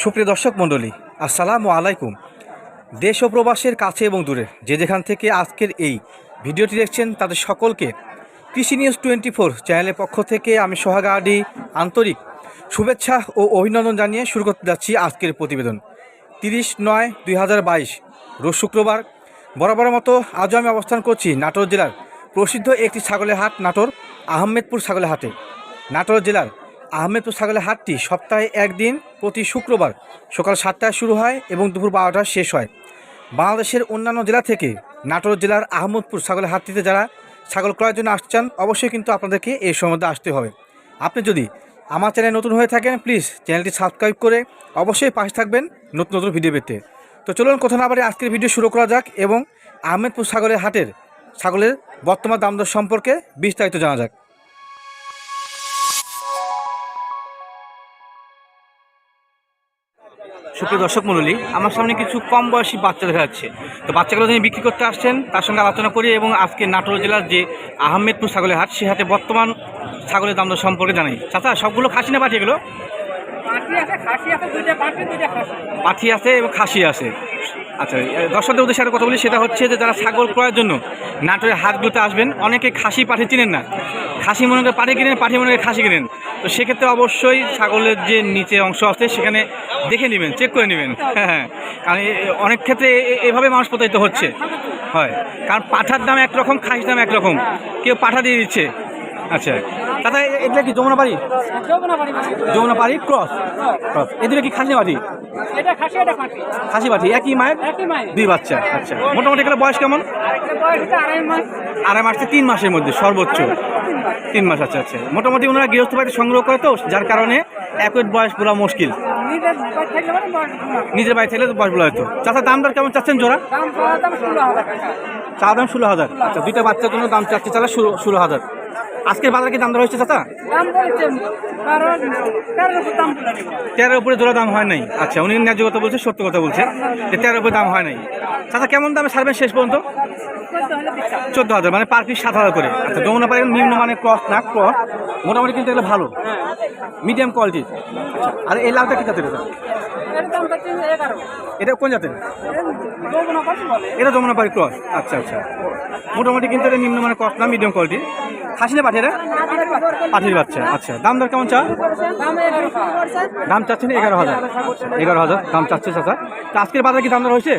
সুপ্রিয় দর্শক মণ্ডলী, আসসালামু আলাইকুম। দেশ ও প্রবাসের কাছে এবং দূরে যে যেখান থেকে আজকের এই ভিডিওটি দেখছেন তাদের সকলকে কৃষি নিউজ 24 চ্যানেলের পক্ষ থেকে আমি সোহাগ আডি আন্তরিক শুভেচ্ছা ও অভিনন্দন জানিয়ে শুরু করতে যাচ্ছি আজকের প্রতিবেদন। 30/9/2022 রোজ শুক্রবার। বরাবরের মতো আজও আমি অবস্থান করছি নাটোর জেলার প্রসিদ্ধ একটি ছাগলের হাট নাটোর আহমেদপুর ছাগলের হাটে। নাটোর জেলার আহমেদপুর ছাগলের হাটটি সপ্তাহে একদিন প্রতি শুক্রবার সকাল 7টায় শুরু হয় এবং দুপুর 12টায় শেষ হয়। বাংলাদেশের অন্যান্য জেলা থেকে নাটোর জেলার আহমেদপুর ছাগলের হাটটিতে যারা ছাগল ক্রয়ের জন্য আসতে চান অবশ্যই কিন্তু আপনাদেরকে এই সময়ের মধ্যে আসতে হবে। আপনি যদি আমার চ্যানেল নতুন হয়ে থাকেন প্লিজ চ্যানেলটি সাবস্ক্রাইব করে অবশ্যই পাশে থাকবেন নতুন নতুন ভিডিও পেতে। তো চলুন কথা না বাড়িয়ে আজকের ভিডিও শুরু করা যাক এবং আহমেদপুর ছাগলের হাটের ছাগলের বর্তমান দাম দর সম্পর্কে বিস্তারিত জানা যাক। সুপ্রিয় দর্শক মণ্ডলী, আমার সামনে কিছু কম বয়সী বাচ্চা দেখা যাচ্ছে। তো বাচ্চাগুলো যিনি বিক্রি করতে আসছেন তার সঙ্গে আলোচনা করি এবং আজকে নাটোর জেলার যে আহমেদপুর ছাগলের হাট সে হাটে বর্তমান ছাগলের দাম দর সম্পর্কে জানাই। চাচা, সবগুলো খাসি না পাঠি? এগুলো পাঠি আছে এবং খাসি আছে। আচ্ছা, দর্শকদের উদ্দেশ্যে একটা কথা বলি, সেটা হচ্ছে যে যারা ছাগল ক্রয়ের জন্য নাটোরের হাটগুলোতে আসবেন, অনেকে খাসি পাঠি চিনেন না, খাসি মনে করে পাঠি কিনেন, পাঠি মনে করে খাসি কিনেন। তো সেক্ষেত্রে অবশ্যই ছাগলের যে নিচে অংশ আছে সেখানে দেখে নেবেন, চেক করে নেবেন। হ্যাঁ, কারণ অনেক ক্ষেত্রে এভাবে মানুষ প্রতারিত হচ্ছে হয়, কারণ পাঠার দাম একরকম, খাসির দাম একরকম, কেউ পাঠা দিয়ে দিচ্ছে। আচ্ছা দাদা, এগুলো কি যমুনাপাড়ি? যমুনাপাড়ি ক্রস ক্রস এদিকে কি খাসি পাঠি? খাসি পাঠি একই মায়ের দুই বাচ্চা। আচ্ছা, মোটামুটি এগুলো বয়স কেমন? 2.5 মাস থেকে 3 মাসের মধ্যে সর্বোচ্চ 3 মাস। আচ্ছা আচ্ছা, মোটামুটি ওনারা গৃহস্থ বাড়িতে সংগ্রহ করে, তো যার কারণে একই বয়স বলা মুশকিল। নিজের বাড়ি থাকলে তো বয়স বলা হয়তো। চাচা, দাম দর কেমন চাচ্ছেন জোড়া? চা দাম 16,000। আচ্ছা, দুইটা বাচ্চার জন্য দাম চাচ্ছে চালা 16,000। আজকের বাজারে কি দাম দর হয়েছে চাচা? 13 উপরে জোড়া দাম হয় নাই। আচ্ছা, উনি ন্যায্য কথা বলছে, সত্য কথা বলছে যে 13 উপরে দাম হয় নাই। চাচা, কেমন দামে ছাড়বেন শেষ পর্যন্ত? 14,000, মানে পার পিস 7,000 করে। আচ্ছা, যমুনাপাড়ি নিম্ন মানে ক্রস না ক্রস, মোটামুটি কিন্তু এগুলো ভালো মিডিয়াম কোয়ালিটির। আচ্ছা, আর এই লালটা কি জাতের? এটা কোন জাতের? এটা যমুনাপাড়ি ক্রস। আচ্ছা আচ্ছা, মোটামুটি কিন্তু এটা নিম্ন মানে ক্রস না মিডিয়াম কোয়ালিটি। খাসি না পাঠিয়ে? পাঠির বাচ্চা। আচ্ছা, দাম দর কেমন চা? দাম চাচ্ছেন 11,000। 11,000 দাম চাচ্ছে চাচা। তো আজকের বাজারে কি দাম দর হয়েছে?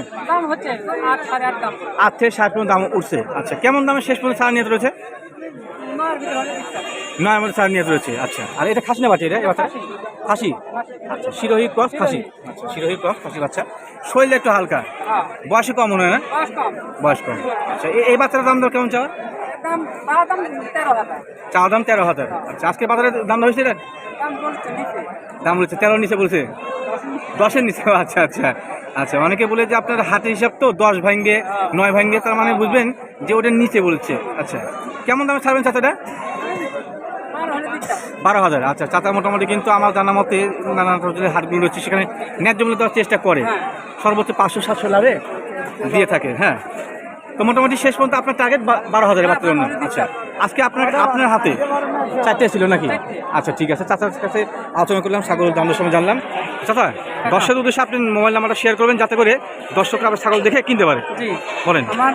8 থেকে 60 পর্যন্ত দাম উঠছে। আচ্ছা, কেমন দামে শেষ পর্যন্ত ছাড় নিয়ে রয়েছে? 9 মধ্যে ছাড় নিয়ে রয়েছে। আচ্ছা, আর এটা খাসি না পাঠি? এটা এবার খাসি। আচ্ছা, শিরোহী ক্রস খাসি। আচ্ছা, শিরোহী ক্রস খাসি বাচ্চা, শরীরটা একটু হালকা, বয়সে কম মনে হয় না? বয়স কম। আচ্ছা, এই বাচ্চাটার দাম দর কেমন চাওয়া? চা দাম 13,000। আচ্ছা, আজকে বাজারে দাম হয়েছে? এটা দাম বলছে 13 নিচে বলছে, 10-এর নিচে। আচ্ছা আচ্ছা আচ্ছা, অনেকে বলে যে আপনার হাতের হিসাব তো 10 ভাঙ্গে 9 ভাঙ্গে, তার মানে বুঝবেন যে ওটার নিচে বলছে। আচ্ছা, কেমন দামে ছাড়বেন চাচাটা? 12,000। আচ্ছা, চাচা মোটামুটি কিন্তু আমার জানা মতে নানা হাটগুলো রয়েছে সেখানে ন্যায্য মূল্য দেওয়ার চেষ্টা করে, সর্বোচ্চ 500-700 লাভে দিয়ে থাকে। হ্যাঁ, তো মোটামুটি শেষ পর্যন্ত আপনার টার্গেট 12,000 বাচ্চার জন্য। আচ্ছা, আজকে আপনার হাতে 4টে ছিল নাকি? আচ্ছা, ঠিক আছে, চাচার কাছে আলোচনা করলাম, ছাগলের দামের সময় জানলাম। চাচা, দর্শকের উদ্দেশ্যে আপনি মোবাইল নাম্বারটা শেয়ার করবেন যাতে করে দর্শকরা আবার ছাগল দেখে কিনতে পারে। বলেন। আমার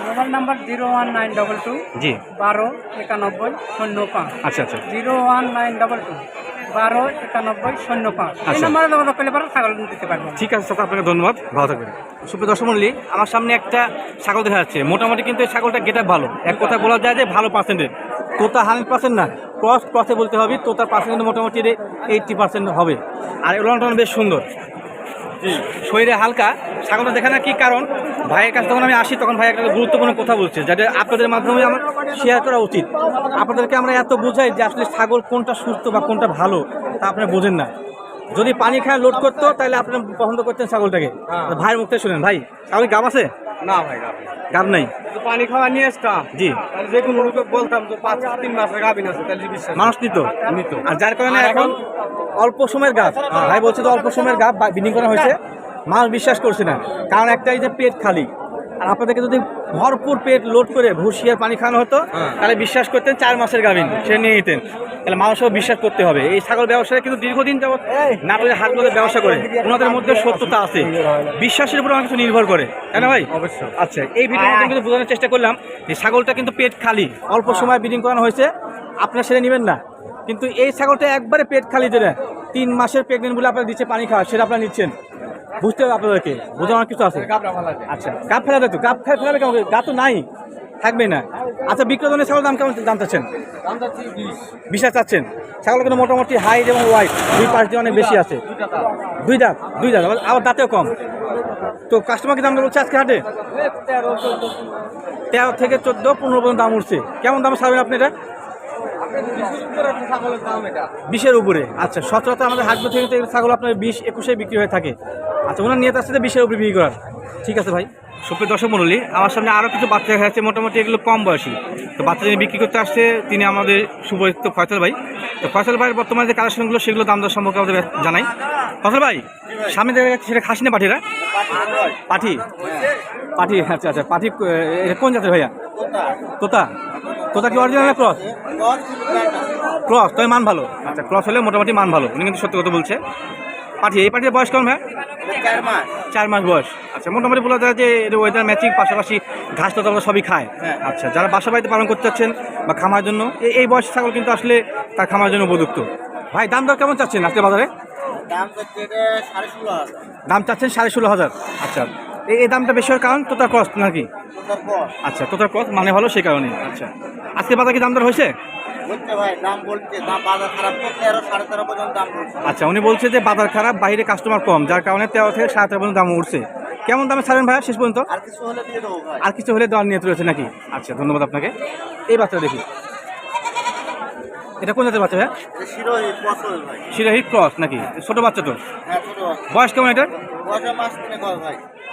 মোবাইল নাম্বার 01922 জি 129105। আচ্ছা আচ্ছা, 01922 129105। এই নাম্বারে যোগাযোগ করলে পরে ছাগল দিতে পারবো। ঠিক আছে চাচা, আপনাকে ধন্যবাদ, ভালো থাকবেন। সুপ্রিয় দর্শক মণ্ডলী, আমার সামনে একটা ছাগল দেখা যাচ্ছে। মোটামুটি কিন্তু এই ছাগলটা গেট ভালো, এক কথা বলা যায় যে ভালো পার্সেন্টের। তোতা 100% না, ক্রসে বলতে হবে, তোতার পার্সেন্ট মোটামুটি 80% হবে। আর উলানটা বেশ সুন্দর, শরীরে হালকা। ছাগলটা দেখে না কি কারণ, ভাইয়ের কাছে যখন আমি আসি তখন ভাই একটা গুরুত্বপূর্ণ কথা বলছে, যাতে আপনাদের মাধ্যমে আমার শেয়ার করা উচিত। আপনাদেরকে আমরা এত বোঝাই যে আসলে ছাগল কোনটা সুস্থ বা কোনটা ভালো তা আপনারা বোঝেন না। যদি পানি খায় লোড করতো তাহলে আপনারা পছন্দ করতেন ছাগলটাকে। ভাইয়ের মুখ থেকে শুনেন। ভাই, ছাগল গাব আছে? না ভাই, গাব নাই, পানি খাওয়া নিয়ে আসতাম। জি, যে কোনো লোকে বলতাম যে 3 মাসের গাভিন আছে, তাহলে বিশ্বাস মানুষ নিত। আর যার কারণে এখন অল্প সময়ের গাব, ভাই বলছে তো অল্প সময়ের গাব বিডিং করা হয়েছে, মানুষ বিশ্বাস করছে না। কারণ একটা এই যে পেট খালি, আর আপনাদেরকে যদি ভরপুর পেট লোড করে ভুসি আর পানি খাওয়ানো হতো তাহলে বিশ্বাস করতেন 4 মাসের গাভিন সে নিয়ে নিতেন। তাহলে মানুষও বিশ্বাস করতে হবে। এই ছাগল ব্যবসায় কিন্তু দীর্ঘদিন যাবৎ নাটোরের হাটগুলোতে ব্যবসা করে, ওনাদের মধ্যে সত্যতা আছে, বিশ্বাসের উপর অনেক কিছু নির্ভর করে, তাই না ভাই? অবশ্যই। আচ্ছা, এই ভিডিওতে কিন্তু বোঝানোর চেষ্টা করলাম যে ছাগলটা কিন্তু পেট খালি, অল্প সময় ব্রিডিং করানো হয়েছে, আপনারা সেটা নেবেন না। কিন্তু এই ছাগলটা একবারে পেট খালি, যেটা 3 মাসের প্রেগনেন্ট বলে আপনারা দিচ্ছে পানি খাওয়া, সেটা আপনারা নিচ্ছেন। বুঝতে হবে আপনাদেরকে, বোঝানোর কিছু আছে। আচ্ছা, গাপ ফেলা যেত, গাপ ফেলাবে কেমন? গা তো নাই, থাকবে না। আচ্ছা, বিক্রয়জনের ছাগল দাম কেমন দাম চাচ্ছেন? 20 চাচ্ছেন। ছাগল কিন্তু মোটামুটি হাইট এবং ওয়াইট দুই পাশ দিয়ে অনেক বেশি আছে। দুই দাঁত আবার দাঁতেও কম। তো কাস্টমার কি দাম বলছে আজকে হাটে? 13 থেকে 14, 15 পর্যন্ত দাম উঠছে। কেমন দাম ছাড়বেন আপনি এটা? 20-এর উপরে। আচ্ছা, সচরাচর আমাদের হাটগুলো থেকে ছাগল আপনার 20-21-এ বিক্রি হয়ে থাকে। আচ্ছা, ওনার নিয়ত আসছে 20-এর উপরে বিক্রি করার। ঠিক আছে ভাই। সুপ্রিয় দর্শক মণ্ডলী, আমার সামনে আরও কিছু বাচ্চা দেখা যাচ্ছে, মোটামুটি এগুলো কম বয়সী। তো বাচ্চা যিনি বিক্রি করতে আসছে তিনি আমাদের সুপরিচিত ফয়সাল ভাই। তো ফয়সাল ভাইয়ের বর্তমানে যে কালেকশনগুলো সেগুলো দাম দর সম্পর্কে আমাদের জানাই। ফয়সাল ভাই, সামনে দেখা যাচ্ছে সেটা খাসি না পাঠিরা? পাঠি। আচ্ছা, পাঠি কোন জাতের ভাইয়া? তোতা কি অরিজিনাল না ক্রস? ক্রস, তবে মান ভালো। আচ্ছা, ক্রস হলে মোটামুটি মান ভালো, উনি কিন্তু সত্যি কথা বলছে। পাঠি, এই পাঠির বয়স কেমন ভাই? 4 মাস বয়স। আচ্ছা, মোটামুটি বলা যায় যে ওয়েদার ম্যাচিং, পাশাপাশি ঘাস তো আমরা সবই খায়। আচ্ছা, যারা বাসা বাড়িতে পালন করতে চাচ্ছেন বা খামার জন্য, এই বয়সের ছাগল কিন্তু আসলে তার খামার জন্য উপযুক্ত। ভাই, দাম দর কেমন চাচ্ছেন আজকে বাজারে? দাম চাচ্ছেন 16,500। আচ্ছা, এই দামটা বেশি হওয়ার কারণ তোতার ক্রস নাকি? আচ্ছা, তোতার ক্রস মানে ভালো, সেই কারণে। আচ্ছা, আজকে বাজার কি দাম দর হয়েছে? আচ্ছা, উনি বলছে যে বাজার খারাপ, বাইরে কাস্টমার কম, যার কারণে 13 থেকে 13.5 পর্যন্ত দাম উঠছে। কেমন দামে ছাড়েন ভাইয়া শেষ পর্যন্ত? আর কিছু হলে দেওয়ার নিয়ত রয়েছে নাকি? আচ্ছা, ধন্যবাদ আপনাকে। এই বাচ্চা দেখি, এটা কোন জাতের বাচ্চা ভাইয়া? শিরোহী ক্রস নাকি? ছোট বাচ্চা তো। বয়স কেমন এটা?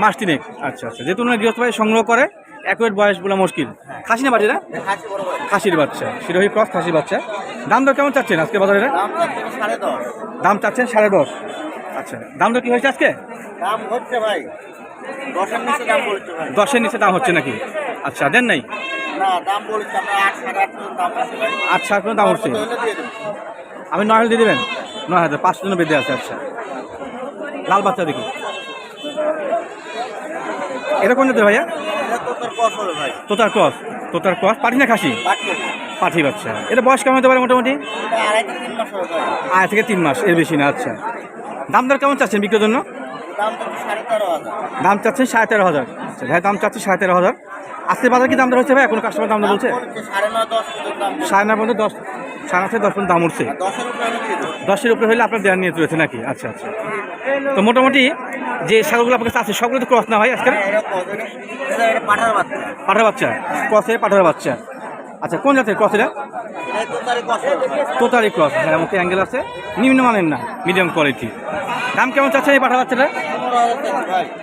মাস 3। আচ্ছা, যেহেতু উনি গৃহস্থ ভাই সংগ্রহ করে, অ্যাকুরেট বয়স বলা মুশকিল। খাসি না বাড়িরা? খাসির বাচ্চা, শিরোহী ক্রস খাসির বাচ্চা। দাম দর কেমন চাচ্ছেন আজকে বাজারে? দাম চাচ্ছেন 10.5। আচ্ছা, দাম দর কি হয়েছে আজকে? 10-এর নিচে দাম হচ্ছে নাকি? আচ্ছা, দেন নাই? 8-7 পর্যন্ত দাম হচ্ছে। আমি 9,000 দিয়ে দেবেন? 9,000, 5 জন্য বেঁধে আছে। আচ্ছা, লাল বাচ্চা দেখি, এটা কোন জাতের ভাইয়া? তোতার ক্রস। পাঠি না খাসি? পাঠি বাচ্চা। এটা বয়স কেমন হতে পারে মোটামুটি? 2.5 থেকে 3 মাস, এর বেশি না। আচ্ছা, দাম দর কেমন চাচ্ছেন বিক্রির জন্য? দাম চাচ্ছেন 13,500। আচ্ছা ভাই, দাম চাচ্ছি 13,500। আজকের বাজার কি দাম দর হচ্ছে ভাই? কোনো কাস্টমার দাম দর বলছে? 9.5 পর্যন্ত 10, 9.5 থেকে 10 পর্যন্ত দাম উঠছে। 10-এর উপরে হলে আপনার দেওয়ার নিয়ত রয়েছে নাকি? আচ্ছা, তো মোটামুটি যে ছাগলগুলো আপনার কাছে আছে সবগুলো তো ক্রস না ভাই আজকে? পাঠার বাচ্চা, ক্রসে পাঠার বাচ্চা। আচ্ছা, কোন জাতের ক্রস এটা? তোতারি ক্রস। হ্যাঁ, মুখে অ্যাঙ্গেল আছে, নিম্নমানের না, মিডিয়াম কোয়ালিটি। দাম কেমন চাচ্ছেন এই পাঠা বাচ্চাটা?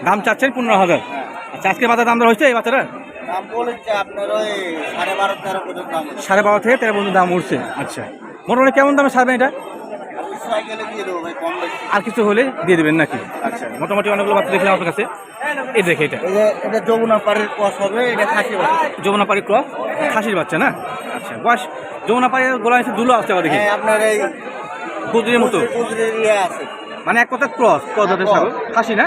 দাম চাচ্ছেন 15,000। আচ্ছা, আজকে বাজার দাম দর হয়েছে এই বাচ্চাটা? 12.5 থেকে 13 পর্যন্ত দাম উঠছে। আচ্ছা, মোটামুটি কেমন দামে ছাড়বেন এটা? আর কিছু হলে দিয়ে দেবেন নাকি? আচ্ছা, মোটামুটি অনেকগুলো বাচ্চা দেখলাম আপনার কাছে। এই দেখে, এটা যমুনাপাড়ির ক্রস হবে, এটা খাসি বাচ্চা। যমুনাপাড়ি ক্রস খাসির বাচ্চা না? আচ্ছা, বয়স যমুনাপাড়ির গোলা আছে, দুলো আসতে পারে দেখি, আপনার এই গুজরির মতো, আছে মানে এক কথা ক্রস জাতের ছাগল, খাসি না?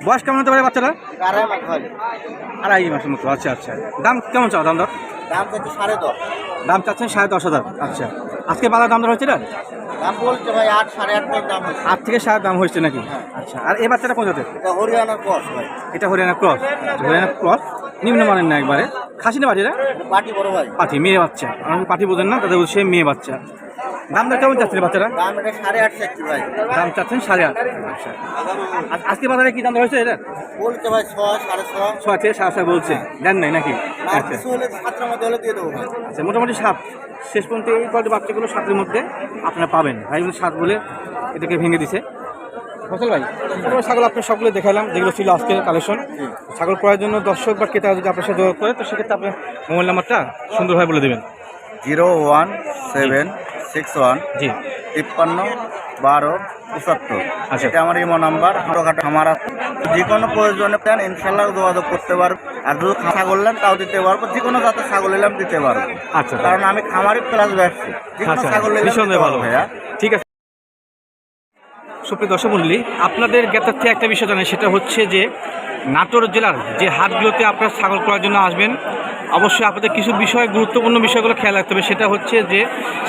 বয়স কেমন হতে পারে বাচ্চাটা? 2.5 মাসের মতো। আচ্ছা, দাম কেমন চাও? দাম দর? দাম চাচ্ছেন 10,500। আচ্ছা, আজকে বাজার দাম দর হয়েছে না? দাম বলছে ভাই 8, 8.5 দাম হয়েছে। 8 থেকে 7 দাম হয়েছে নাকি? আচ্ছা, আর এই বাচ্চাটা কোন জাতের? এটা হরিয়ানা ক্রস ভাই। এটা হরিয়ানা ক্রস। নিম্নমানের না একবারে। খাসি না বাড়িরা? পাটি বড় ভাই। পাটি, মেয়ে বাচ্চা। আমি পাটি বোঝেন না, তাদের বলছে মেয়ে বাচ্চা। দাম দর কেমন চাচ্ছেন বাচ্চারা? দাম এটা 8.5 চাচ্ছি ভাই। দাম চাচ্ছেন 8.5। আচ্ছা, আজকে বাজারে কি দাম দর হয়েছে এটা? বলছে ভাই 6, 6.5। 6 থেকে 7.5 বলছে, দেন নাই নাকি? আচ্ছা, 7 মধ্যে হলে দিয়ে দেবো ভাই। আচ্ছা, মোটামুটি 7 শেষ পর্যন্ত এই কোয়ালিটি বাচ্চাগুলো 7-এর মধ্যে আপনারা পাবেন। ভাই 7 বলে এটাকে ভেঙে দিছে। ফসল ভাই, ছাগল আপনার সবগুলো দেখালাম, যেগুলো ছিল আজকের কালেকশন। ছাগল ক্রয়ের জন্য দর্শক বা ক্রেতা যদি আপনার সাথে যোগাযোগ করে, তো সেক্ষেত্রে আপনার মোবাইল নাম্বারটা সুন্দরভাবে বলে দেবেন। 01761 জি, 53 1275। আচ্ছা। এটা আমার ইমো নাম্বার। আমার যে কোনো প্রয়োজনে প্ল্যান ইনশাল্লাহ যোগাযোগ করতে পারবো। আর যদি ছাগল নেন তাও দিতে পারবো, যে কোনো জাতের ছাগল নিলাম দিতে পারবো। আচ্ছা কারণ আমি খামারি প্লাস ব্যবসা, যে কোনো আচ্ছা ছাগল নিলাম নিঃসন্দেহে দিতে ভালো পারবো ভাইয়া। ঠিক আছে। সুপ্রিয় দর্শক মণ্ডলী, আপনাদের জ্ঞাতার্থে একটা বিষয় জানাই, সেটা হচ্ছে যে নাটোর জেলার যে হাটগুলোতে আপনারা ছাগল করার জন্য আসবেন, অবশ্যই আপনাদের কিছু বিষয়, গুরুত্বপূর্ণ বিষয়গুলো খেয়াল রাখতে হবে। সেটা হচ্ছে যে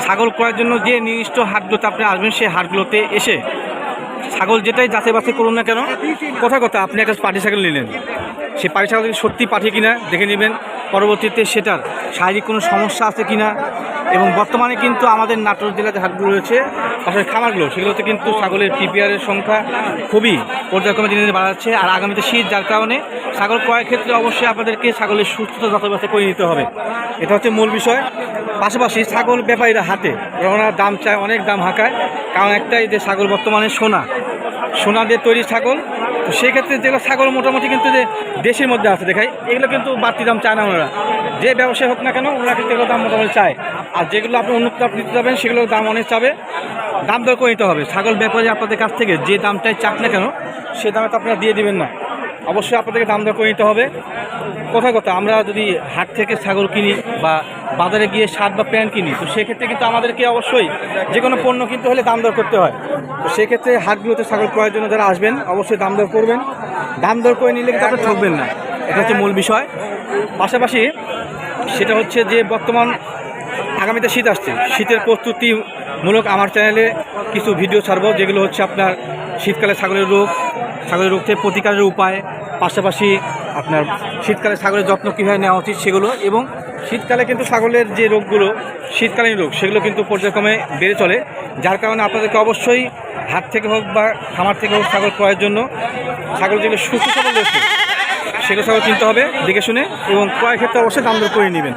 ছাগল করার জন্য যে নির্দিষ্ট হাটগুলোতে আপনি আসবেন, সেই হাটগুলোতে এসে ছাগল যেটাই যাচাই বাছাই করুন না কেন, কথা আপনি একটা পাটি ছাগল নিলেন, সেই পাটি ছাগল যদি সত্যি পাঠি কিনা দেখে নেবেন। পরবর্তীতে সেটার শারীরিক কোনো সমস্যা আছে কিনা, এবং বর্তমানে কিন্তু আমাদের নাটোর জেলাতে হাটগুলো রয়েছে, পাশের খামারগুলো, সেগুলোতে কিন্তু ছাগলের পিপিআরের সংখ্যা খুবই পর্যায়ক্রমে দিনে দিনে বাড়াচ্ছে। আর আগামীতে শীত, যার কারণে ছাগল ক্রয়ের ক্ষেত্রে অবশ্যই আপনাদেরকে ছাগলের সুস্থতা যাচাই বাছাই করে নিতে হবে। এটা হচ্ছে মূল বিষয়। পাশাপাশি ছাগল ব্যাপারীরা হাটে ওনারা দাম চায়, অনেক দাম হাঁকায়, কারণ একটাই যে ছাগল বর্তমানে সোনা দিয়ে তৈরি ছাগল। তো সেক্ষেত্রে যেগুলো ছাগল মোটামুটি কিন্তু যে দেশের মধ্যে আছে দেখায়, এগুলো কিন্তু বাড়তি দাম চায় না ওনারা। যে ব্যবসায় হোক না কেন, ওনারা কিন্তু এগুলো দাম মোটামুটি চায়। আর যেগুলো আপনি উন্নত দাম নিতে যাবেন, সেগুলোর দাম অনেক চাবে, দাম দর করে নিতে হবে। ছাগল ব্যাপারী আপনাদের কাছ থেকে যে দামটাই চাক না কেন, সে দামে তো আপনারা দিয়ে দিবেন না, অবশ্যই আপনাদেরকে দাম দর করে নিতে হবে। কথা আমরা যদি হাট থেকে ছাগল কিনি বা বাজারে গিয়ে শার্ট বা প্যান্ট কিনি, তো সেক্ষেত্রে কিন্তু আমাদেরকে অবশ্যই যে কোনো পণ্য কিনতে হলে দাম দর করতে হয়। তো সেক্ষেত্রে হাটগুলোতে ছাগল ক্রয়ের জন্য যারা আসবেন, অবশ্যই দাম দর করবেন। দাম দর করে নিলে কিন্তু আপনি ঠকবেন না, এটা হচ্ছে মূল বিষয়। পাশাপাশি সেটা হচ্ছে যে বর্তমান আগামীতে শীত আসছে, শীতের প্রস্তুতিমূলক আমার চ্যানেলে কিছু ভিডিও ছাড়বো, যেগুলো হচ্ছে আপনার শীতকালে ছাগলের রোগ থেকে প্রতিকারের উপায়, পাশাপাশি আপনার শীতকালে ছাগলের যত্ন কীভাবে নেওয়া উচিত সেগুলো, এবং শীতকালে কিন্তু ছাগলের যে রোগগুলো, শীতকালীন রোগ, সেগুলো কিন্তু পর্যায়ক্রমে বেড়ে চলে। যার কারণে আপনাদেরকে অবশ্যই হাট থেকে হোক বা খামার থেকে হোক ছাগল ক্রয়ের জন্য ছাগল যেগুলো সুস্থ সবল রয়েছে সেগুলো ছাগল কিনতে হবে দেখে শুনে, এবং ক্রয়ের ক্ষেত্রে অবশ্যই দাম দর করে নেবেন।